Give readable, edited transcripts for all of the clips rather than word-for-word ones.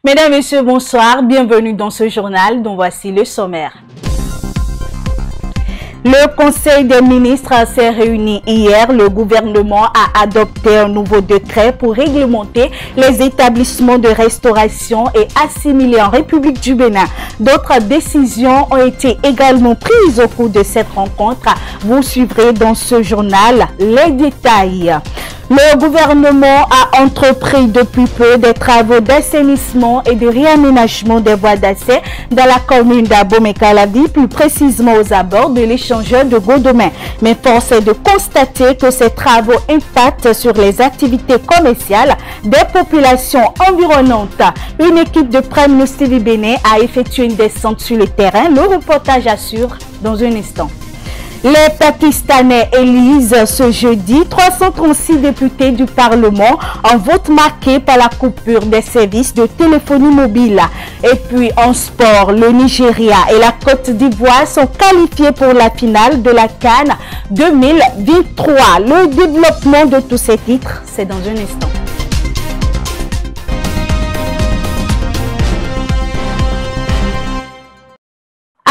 Mesdames, Messieurs, bonsoir. Bienvenue dans ce journal dont voici le sommaire. Le Conseil des ministres s'est réuni hier. Le gouvernement a adopté un nouveau décret pour réglementer les établissements de restauration et assimilés en République du Bénin. D'autres décisions ont été également prises au cours de cette rencontre. Vous suivrez dans ce journal les détails. Le gouvernement a entrepris depuis peu des travaux d'assainissement et de réaménagement des voies d'accès dans la commune d'Abomey-Calavi, plus précisément aux abords de l'échangeur de Godomin. Mais force est de constater que ces travaux impactent sur les activités commerciales des populations environnantes. Une équipe de Prime News TV Bénin a effectué une descente sur le terrain. Le reportage assure dans un instant. Les Pakistanais élisent ce jeudi 336 députés du Parlement en vote marqué par la coupure des services de téléphonie mobile. Et puis en sport, le Nigeria et la Côte d'Ivoire sont qualifiés pour la finale de la CAN 2023. Le développement de tous ces titres, c'est dans un instant.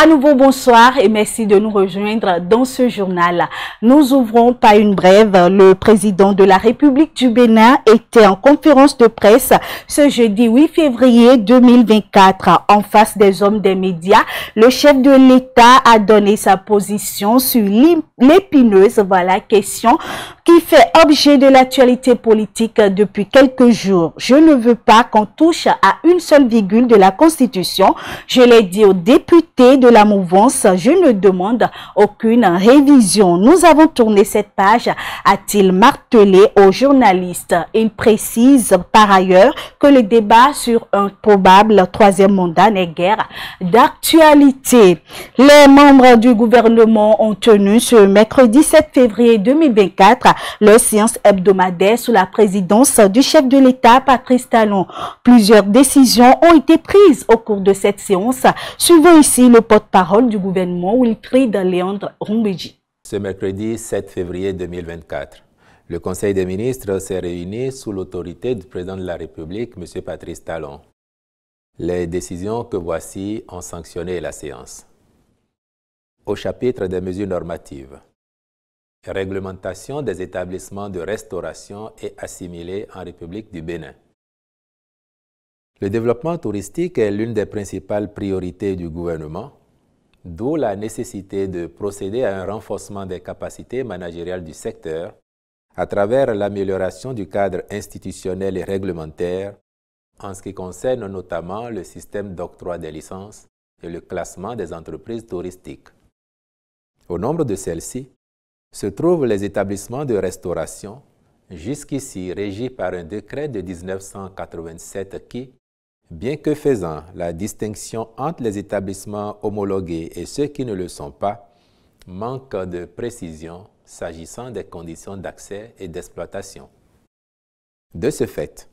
À nouveau, bonsoir et merci de nous rejoindre dans ce journal. Nous ouvrons par une brève. Le président de la République du Bénin était en conférence de presse ce jeudi 8 février 2024. En face des hommes des médias, le chef de l'État a donné sa position sur l'épineuse question qui fait objet de l'actualité politique depuis quelques jours. Je ne veux pas qu'on touche à une seule virgule de la Constitution. Je l'ai dit aux députés de la mouvance, je ne demande aucune révision. Nous avons tourné cette page, a-t-il martelé aux journalistes. Il précise par ailleurs que le débat sur un probable troisième mandat n'est guère d'actualité. Les membres du gouvernement ont tenu ce mercredi 7 février 2024 leur séance hebdomadaire sous la présidence du chef de l'État, Patrice Talon. Plusieurs décisions ont été prises au cours de cette séance. Suivons ici le porte-parole du gouvernement, Wilfried Léandre Rumbéji. Ce mercredi 7 février 2024, le Conseil des ministres s'est réuni sous l'autorité du président de la République, M. Patrice Talon. Les décisions que voici ont sanctionné la séance. Au chapitre des mesures normatives, réglementation des établissements de restauration et assimilés en République du Bénin. Le développement touristique est l'une des principales priorités du gouvernement, d'où la nécessité de procéder à un renforcement des capacités managériales du secteur à travers l'amélioration du cadre institutionnel et réglementaire en ce qui concerne notamment le système d'octroi des licences et le classement des entreprises touristiques. Au nombre de celles-ci se trouvent les établissements de restauration, jusqu'ici régis par un décret de 1987 qui, bien que faisant la distinction entre les établissements homologués et ceux qui ne le sont pas, manque de précision s'agissant des conditions d'accès et d'exploitation. De ce fait,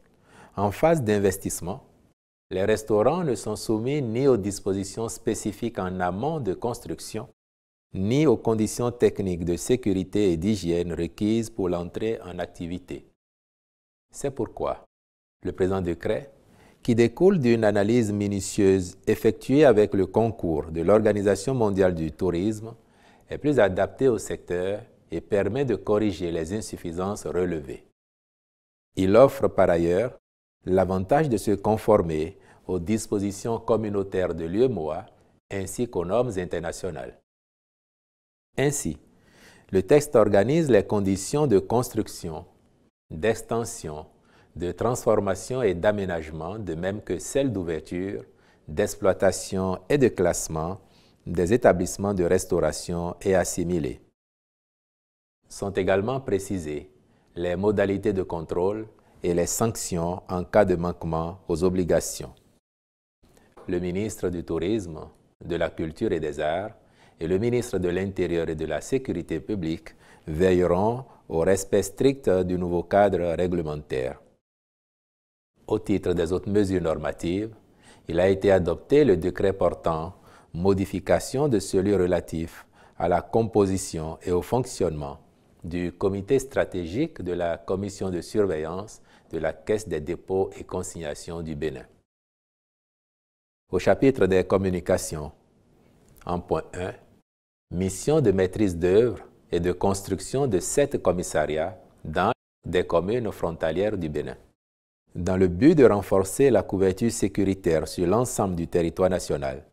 en phase d'investissement, les restaurants ne sont soumis ni aux dispositions spécifiques en amont de construction, ni aux conditions techniques de sécurité et d'hygiène requises pour l'entrée en activité. C'est pourquoi le présent décret, qui découle d'une analyse minutieuse effectuée avec le concours de l'Organisation mondiale du tourisme, est plus adapté au secteur et permet de corriger les insuffisances relevées. Il offre par ailleurs l'avantage de se conformer aux dispositions communautaires de l'UEMOA ainsi qu'aux normes internationales. Ainsi, le texte organise les conditions de construction, d'extension, de transformation et d'aménagement, de même que celles d'ouverture, d'exploitation et de classement des établissements de restauration et assimilés. Sont également précisées les modalités de contrôle et les sanctions en cas de manquement aux obligations. Le ministre du Tourisme, de la Culture et des Arts et le ministre de l'Intérieur et de la Sécurité publique veilleront au respect strict du nouveau cadre réglementaire. Au titre des autres mesures normatives, il a été adopté le décret portant modification de celui relatif à la composition et au fonctionnement du comité stratégique de la commission de surveillance de la Caisse des dépôts et consignations du Bénin. Au chapitre des communications, en point 1, mission de maîtrise d'œuvre et de construction de 7 commissariats dans des communes frontalières du Bénin. Dans le but de renforcer la couverture sécuritaire sur l'ensemble du territoire national,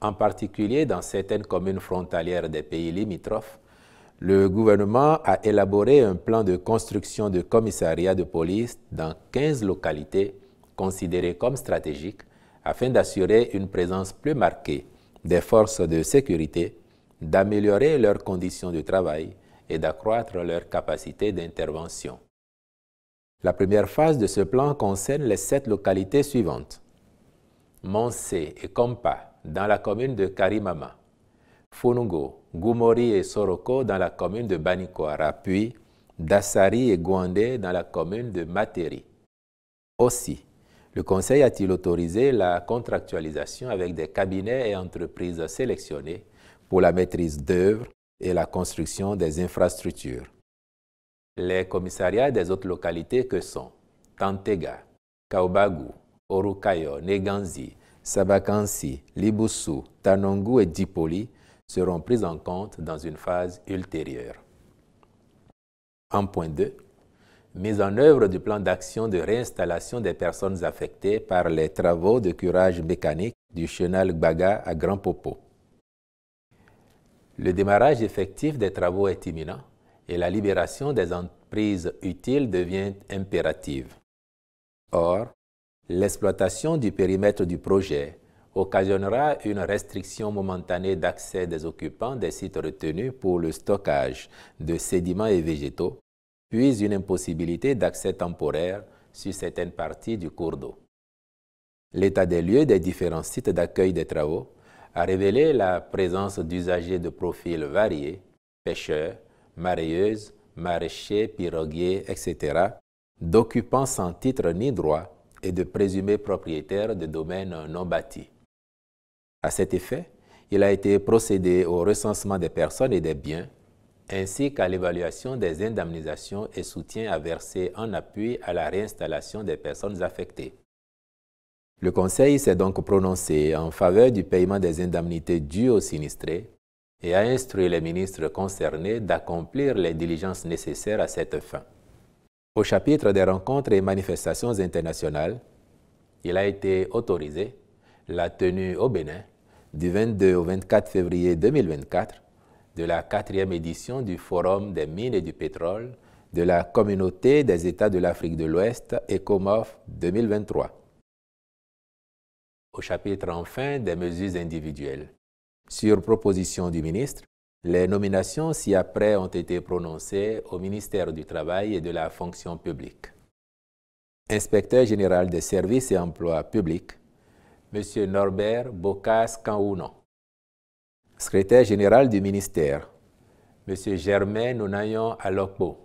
en particulier dans certaines communes frontalières des pays limitrophes, le gouvernement a élaboré un plan de construction de commissariats de police dans 15 localités considérées comme stratégiques afin d'assurer une présence plus marquée des forces de sécurité, d'améliorer leurs conditions de travail et d'accroître leur capacité d'intervention. La première phase de ce plan concerne les 7 localités suivantes. Monsé et Kompa dans la commune de Karimama, Funungo, Goumori et Soroko dans la commune de Banikoara, puis Dassari et Gouandé dans la commune de Materi. Aussi, le Conseil a-t-il autorisé la contractualisation avec des cabinets et entreprises sélectionnés pour la maîtrise d'œuvre et la construction des infrastructures. Les commissariats des autres localités que sont Tantega, Kaobagu, Orukayo, Neganzi, Sabakansi, Libusu, Tanongu et Dipoli seront pris en compte dans une phase ultérieure. En point 2, mise en œuvre du plan d'action de réinstallation des personnes affectées par les travaux de curage mécanique du chenal Gbaga à Grand Popo. Le démarrage effectif des travaux est imminent et la libération des emprises utiles devient impérative. Or, l'exploitation du périmètre du projet occasionnera une restriction momentanée d'accès des occupants des sites retenus pour le stockage de sédiments et végétaux, puis une impossibilité d'accès temporaire sur certaines parties du cours d'eau. L'état des lieux des différents sites d'accueil des travaux a révélé la présence d'usagers de profils variés, pêcheurs, marailleuses, maraîchers, piroguiers, etc., d'occupants sans titre ni droit et de présumés propriétaires de domaines non bâtis. À cet effet, il a été procédé au recensement des personnes et des biens, ainsi qu'à l'évaluation des indemnisations et soutiens à verser en appui à la réinstallation des personnes affectées. Le Conseil s'est donc prononcé en faveur du paiement des indemnités dues aux sinistrés et a instruit les ministres concernés d'accomplir les diligences nécessaires à cette fin. Au chapitre des rencontres et manifestations internationales, il a été autorisé la tenue au Bénin du 22 au 24 février 2024 de la 4e édition du Forum des mines et du pétrole de la Communauté des États de l'Afrique de l'Ouest, ECOMOF 2023. Au chapitre enfin des mesures individuelles. Sur proposition du ministre, les nominations ci-après ont été prononcées au ministère du Travail et de la Fonction publique. Inspecteur général des services et emplois publics, M. Norbert Bokas-Kanounon. Secrétaire général du ministère, M. Germain Nounayon Alokbo.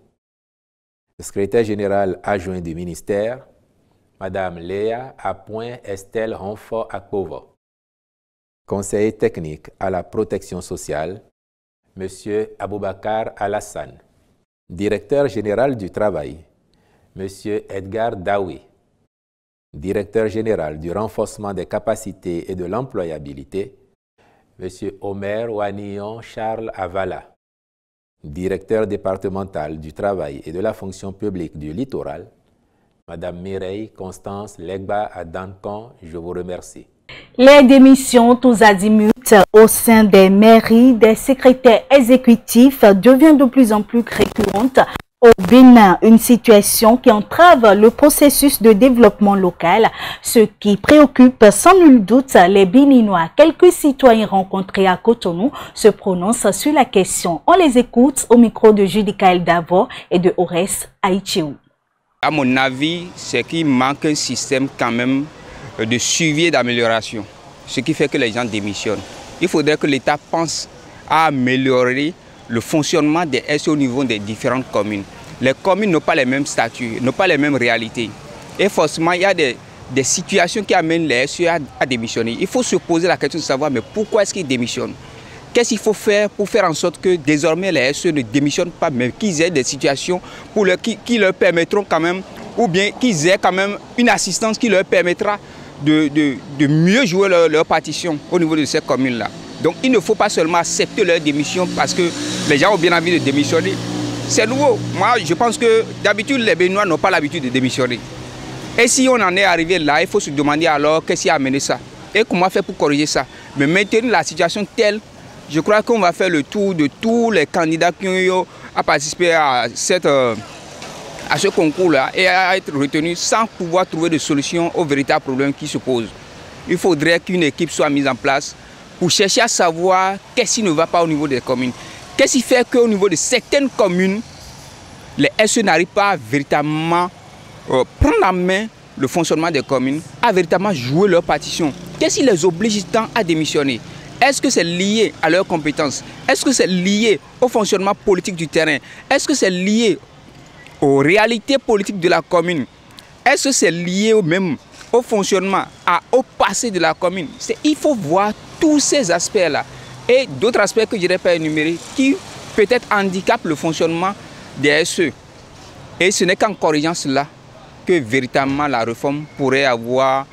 Secrétaire général adjoint du ministère, Mme Léa Appoint Estelle Ronfort Akpovo. Conseiller technique à la protection sociale, M. Aboubakar Alassane. Directeur général du travail, M. Edgar Daoui. Directeur général du renforcement des capacités et de l'employabilité, M. Omer Wanillon Charles Avala. Directeur départemental du travail et de la fonction publique du littoral, Mme Mireille Constance Legba Adankon, je vous remercie. Les démissions tous azimuts au sein des mairies des secrétaires exécutifs devient de plus en plus récurrente au Bénin, une situation qui entrave le processus de développement local, ce qui préoccupe sans nul doute les Béninois. Quelques citoyens rencontrés à Cotonou se prononcent sur la question. On les écoute au micro de Judicaël Davor et de Ores Aïtchéou. À mon avis, c'est qu'il manque un système quand même de suivi et d'amélioration, ce qui fait que les gens démissionnent. Il faudrait que l'État pense à améliorer le fonctionnement des SE au niveau des différentes communes. Les communes n'ont pas les mêmes statuts, n'ont pas les mêmes réalités. Et forcément, il y a des situations qui amènent les SE à démissionner. Il faut se poser la question de savoir mais pourquoi est-ce qu'ils démissionnent? Qu'est-ce qu'il faut faire pour faire en sorte que désormais les SE ne démissionnent pas, mais qu'ils aient des situations qui leur permettront quand même, ou bien qu'ils aient quand même une assistance qui leur permettra de mieux jouer leur partition au niveau de ces communes-là. Donc il ne faut pas seulement accepter leur démission parce que les gens ont bien envie de démissionner. C'est nouveau. Moi, je pense que d'habitude, les Béninois n'ont pas l'habitude de démissionner. Et si on en est arrivé là, il faut se demander alors qu'est-ce qui a amené ça et comment faire pour corriger ça. Mais maintenir la situation telle, je crois qu'on va faire le tour de tous les candidats qui ont eu à participer à ce concours-là et à être retenus sans pouvoir trouver de solution aux véritables problèmes qui se posent. Il faudrait qu'une équipe soit mise en place pour chercher à savoir qu'est-ce qui ne va pas au niveau des communes. Qu'est-ce qui fait qu'au niveau de certaines communes, les SE n'arrivent pas à véritablement prendre en main le fonctionnement des communes, à véritablement jouer leur partition. Qu'est-ce qui les oblige tant à démissionner? Est-ce que c'est lié à leurs compétences? Est-ce que c'est lié au fonctionnement politique du terrain? Est-ce que c'est lié aux réalités politiques de la commune? Est-ce que c'est lié même au fonctionnement, au passé de la commune? Il faut voir tous ces aspects-là et d'autres aspects que je n'aurais pas énumérés qui peut-être handicapent le fonctionnement des SE. Et ce n'est qu'en corrigeant cela que véritablement la réforme pourrait avoir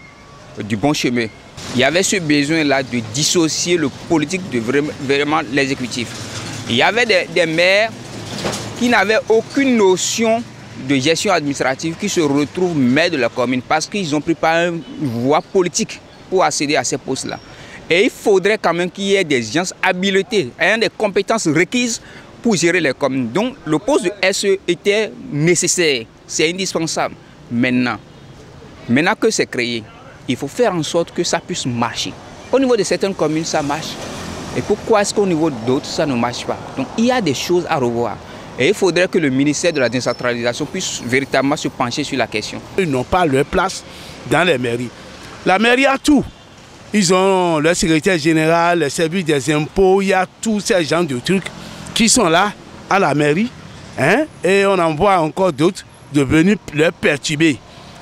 du bon chemin. Il y avait ce besoin-là de dissocier le politique de vraiment l'exécutif. Il y avait des maires qui n'avaient aucune notion de gestion administrative qui se retrouvent maires de la commune parce qu'ils ont pris par une voie politique pour accéder à ces postes-là. Et il faudrait quand même qu'il y ait des gens habilités, ayant des compétences requises pour gérer les communes. Donc le poste de SE était nécessaire, c'est indispensable. Maintenant que c'est créé, il faut faire en sorte que ça puisse marcher. Au niveau de certaines communes, ça marche. Et pourquoi est-ce qu'au niveau d'autres, ça ne marche pas? Donc il y a des choses à revoir. Et il faudrait que le ministère de la décentralisation puisse véritablement se pencher sur la question. Ils n'ont pas leur place dans les mairies. La mairie a tout. Ils ont le secrétaire général, le service des impôts, il y a tous ces gens de trucs qui sont là à la mairie. Hein? Et on en voit encore d'autres de venir les perturber.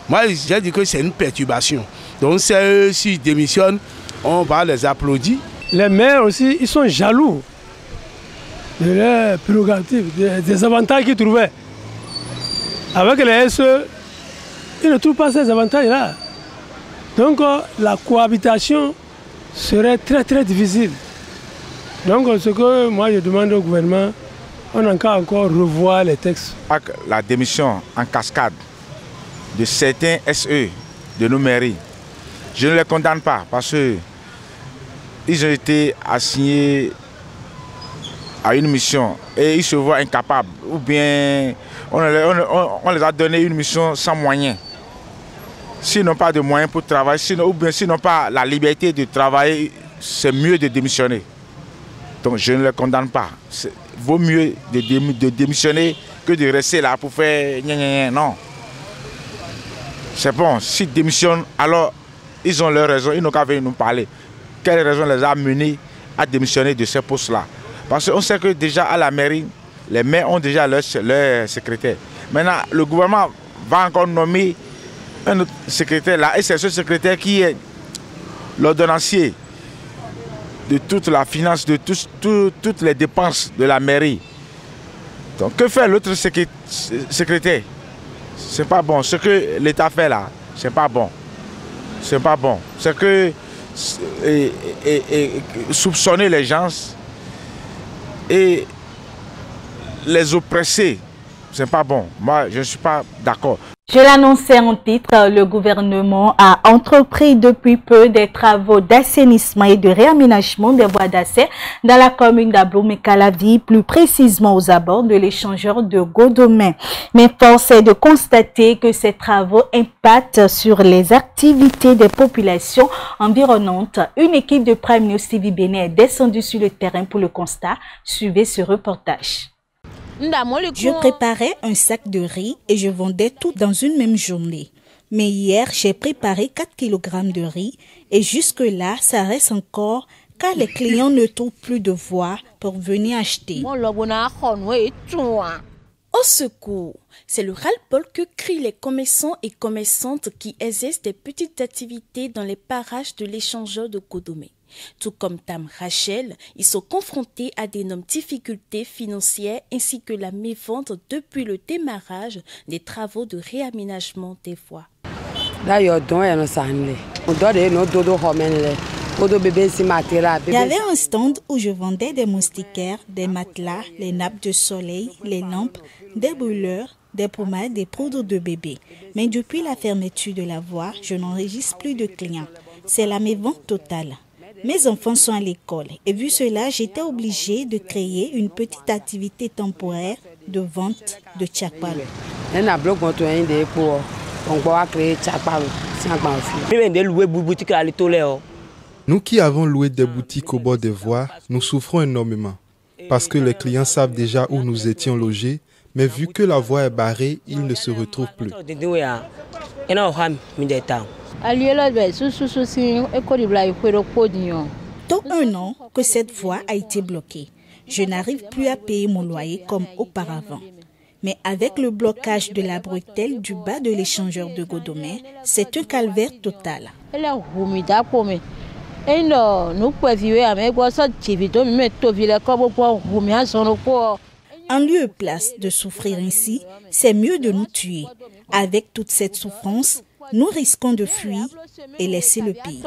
Moi, j'ai dit que c'est une perturbation. Donc, s'ils démissionnent, on va les applaudir. Les maires aussi, ils sont jaloux de leurs prérogatives, des avantages qu'ils trouvaient. Avec les SE, ils ne trouvent pas ces avantages-là. Donc, la cohabitation serait très très difficile. Donc, ce que moi je demande au gouvernement, on a encore revoir les textes. La démission en cascade de certains SE de nos mairies, je ne les condamne pas parce qu'ils ont été assignés à une mission et ils se voient incapables ou bien on les a donné une mission sans moyens. S'ils n'ont pas de moyens pour travailler, ou bien s'ils n'ont pas la liberté de travailler, c'est mieux de démissionner. Donc je ne les condamne pas. Il vaut mieux de démissionner que de rester là pour faire non. C'est bon, s'ils démissionnent, alors ils ont leur raison, ils n'ont qu'à venir nous parler. Quelle raison les a menés à démissionner de ces postes-là? Parce qu'on sait que déjà à la mairie, les maires ont déjà leur secrétaire. Maintenant, le gouvernement va encore nommer un autre secrétaire là, et c'est ce secrétaire qui est l'ordonnancier de toute la finance, de toutes les dépenses de la mairie. Donc que fait l'autre secrétaire? C'est pas bon. Ce que l'État fait là, c'est pas bon. C'est pas bon. C'est que soupçonner les gens et les oppresser, c'est pas bon. Moi, je ne suis pas d'accord. Je l'annonçais en titre, le gouvernement a entrepris depuis peu des travaux d'assainissement et de réaménagement des voies d'accès dans la commune d'Abomey-Calavi, plus précisément aux abords de l'échangeur de Godomé. Mais force est de constater que ces travaux impactent sur les activités des populations environnantes. Une équipe de Prime News TV Bénin est descendue sur le terrain pour le constat. Suivez ce reportage. Je préparais un sac de riz et je vendais tout dans une même journée. Mais hier, j'ai préparé 4 kg de riz et jusque-là, ça reste encore car les clients ne trouvent plus de voie pour venir acheter. Au secours, c'est le ras-le-bol que crient les commerçants et commerçantes qui exercent des petites activités dans les parages de l'échangeur de Godomé. Tout comme Tam Rachel, ils sont confrontés à d'énormes difficultés financières ainsi que la mévente depuis le démarrage des travaux de réaménagement des voies. Il y avait un stand où je vendais des moustiquaires, des matelas, les nappes de soleil, les lampes, des brûleurs, des pommades, des poudres de bébé. Mais depuis la fermeture de la voie, je n'enregistre plus de clients. C'est la mévente totale. Mes enfants sont à l'école et vu cela, j'étais obligée de créer une petite activité temporaire de vente de tchakpalo. Nous qui avons loué des boutiques au bord des voies, nous souffrons énormément parce que les clients savent déjà où nous étions logés, mais vu que la voie est barrée, ils ne se retrouvent plus. Tôt un an que cette voie a été bloquée. Je n'arrive plus à payer mon loyer comme auparavant. Mais avec le blocage de la bretelle du bas de l'échangeur de Godomé, c'est un calvaire total. En lieu et place de souffrir ainsi, c'est mieux de nous tuer. Avec toute cette souffrance, nous risquons de fuir et laisser le pays.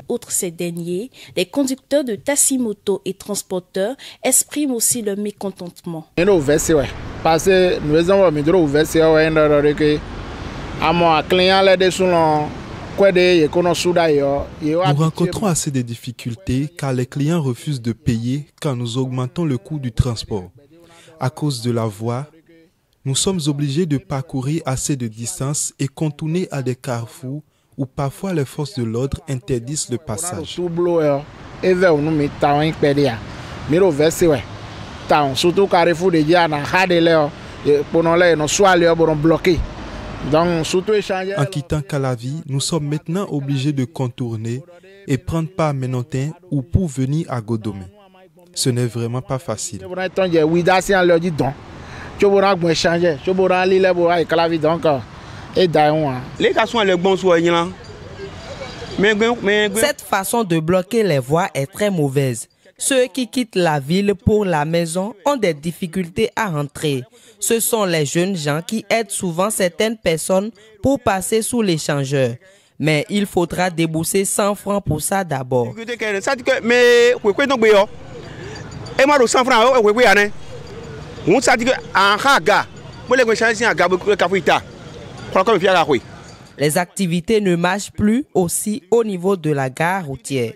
Outre ces derniers, les conducteurs de taxi-moto et transporteurs expriment aussi leur mécontentement. Parce que nous rencontrons assez de difficultés car les clients refusent de payer quand nous augmentons le coût du transport. À cause de la voie, nous sommes obligés de parcourir assez de distance et contourner à des carrefours où parfois les forces de l'ordre interdisent le passage. Surtout carrefour de Diana, en quittant Calavi, nous sommes maintenant obligés de contourner et prendre part à Ménontin ou pour venir à Godomé. Ce n'est vraiment pas facile. Cette façon de bloquer les voies est très mauvaise. Ceux qui quittent la ville pour la maison ont des difficultés à rentrer. Ce sont les jeunes gens qui aident souvent certaines personnes pour passer sous l'échangeur. Mais il faudra débourser 100 francs pour ça d'abord. Les activités ne marchent plus aussi au niveau de la gare routière.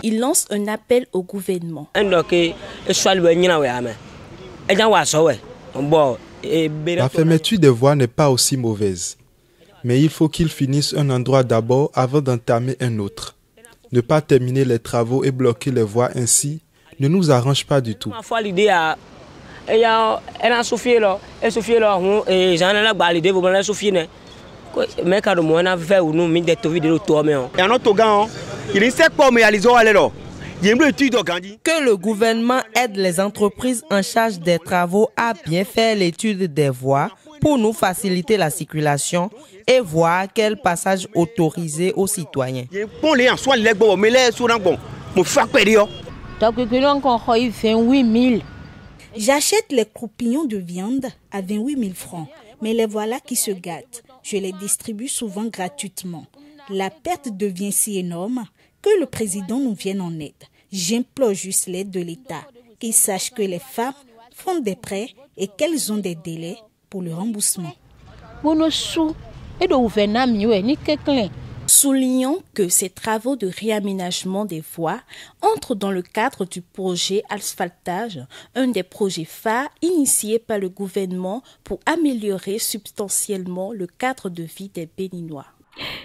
Il lance un appel au gouvernement. La fermeture des voies n'est pas aussi mauvaise. Mais il faut qu'ils finissent un endroit d'abord avant d'entamer un autre. Ne pas terminer les travaux et bloquer les voies ainsi ne nous arrange pas du tout. Que le gouvernement aide les entreprises en charge des travaux à bien faire l'étude des voies pour nous faciliter la circulation et voir quel passage autorisé aux citoyens. J'achète les croupillons de viande à 28 000 francs, mais les voilà qui se gâtent. Je les distribue souvent gratuitement. La perte devient si énorme que le président nous vienne en aide. J'implore juste l'aide de l'État, qu'il sache que les femmes font des prêts et qu'elles ont des délais pour le remboursement. Soulignons que ces travaux de réaménagement des voies entrent dans le cadre du projet Asphaltage, un des projets phares initiés par le gouvernement pour améliorer substantiellement le cadre de vie des Béninois.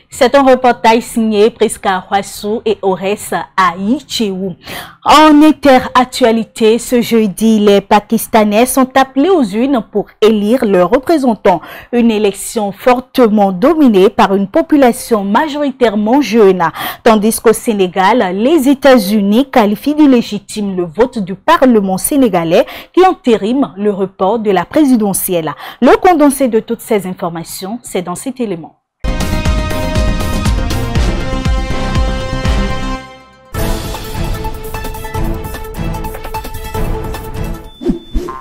C'est un reportage signé Prisca Huassou et Ores Aïcheou. En inter-actualité, ce jeudi, les Pakistanais sont appelés aux urnes pour élire leurs représentants. Une élection fortement dominée par une population majoritairement jeune. Tandis qu'au Sénégal, les États-Unis qualifient d'illégitime le vote du Parlement sénégalais qui entérime le report de la présidentielle. Le condensé de toutes ces informations, c'est dans cet élément.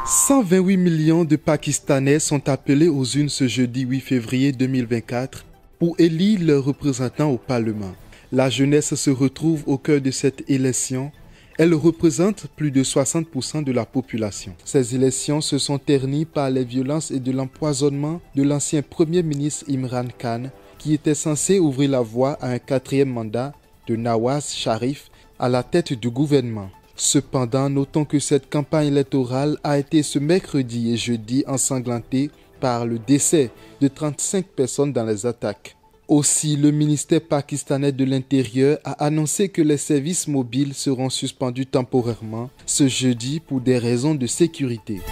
128 millions de Pakistanais sont appelés aux urnes ce jeudi 8 février 2024 pour élire leurs représentants au Parlement. La jeunesse se retrouve au cœur de cette élection. Elle représente plus de 60% de la population. Ces élections se sont ternies par les violences et de l'empoisonnement de l'ancien Premier ministre Imran Khan, qui était censé ouvrir la voie à un 4e mandat de Nawaz Sharif à la tête du gouvernement. Cependant, notons que cette campagne électorale a été ce mercredi et jeudi ensanglantée par le décès de 35 personnes dans les attaques. Aussi, le ministère pakistanais de l'Intérieur a annoncé que les services mobiles seront suspendus temporairement ce jeudi pour des raisons de sécurité.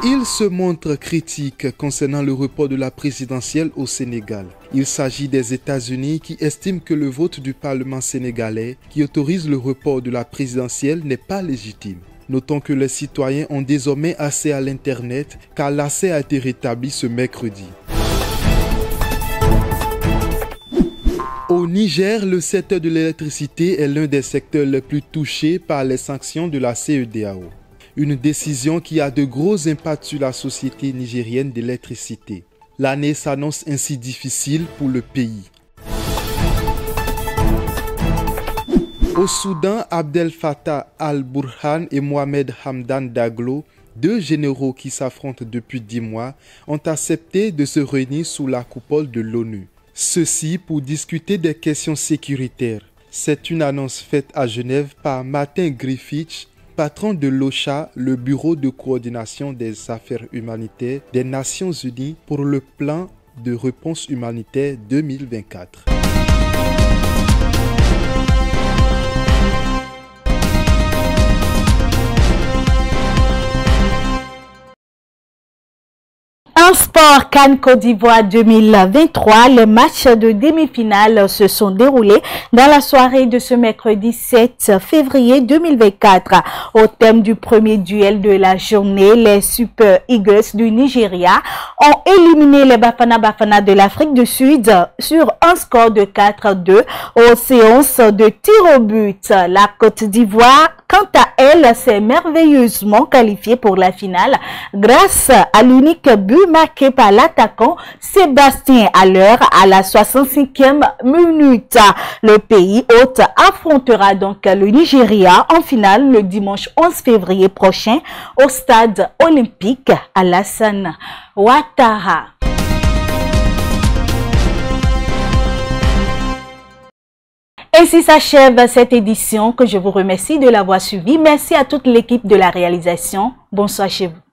Il se montre critique concernant le report de la présidentielle au Sénégal. Il s'agit des États-Unis qui estiment que le vote du Parlement sénégalais qui autorise le report de la présidentielle n'est pas légitime. Notons que les citoyens ont désormais accès à l'Internet car l'accès a été rétabli ce mercredi. Au Niger, le secteur de l'électricité est l'un des secteurs les plus touchés par les sanctions de la CEDEAO. Une décision qui a de gros impacts sur la société nigérienne d'électricité. L'année s'annonce ainsi difficile pour le pays. Au Soudan, Abdel Fattah al-Burhan et Mohamed Hamdan Daglo, deux généraux qui s'affrontent depuis 10 mois, ont accepté de se réunir sous la coupole de l'ONU. Ceci pour discuter des questions sécuritaires. C'est une annonce faite à Genève par Martin Griffiths, patron de l'OCHA, le Bureau de coordination des affaires humanitaires des Nations Unies pour le plan de réponse humanitaire 2024. En sport, CAN Côte d'Ivoire 2023, les matchs de demi-finale se sont déroulés dans la soirée de ce mercredi 7 février 2024. Au thème du premier duel de la journée, les Super Eagles du Nigeria ont éliminé les Bafana Bafana de l'Afrique du Sud sur un score de 4-2 aux séances de tir au but. La Côte d'Ivoire, quant à elle, s'est merveilleusement qualifiée pour la finale grâce à l'unique but marqué par l'attaquant Sébastien Haller à la 65e minute. Le pays hôte affrontera donc le Nigeria en finale le dimanche 11 février prochain au stade olympique Alassane Ouattara. Ainsi s'achève cette édition que je vous remercie de l'avoir suivie. Merci à toute l'équipe de la réalisation. Bonsoir chez vous.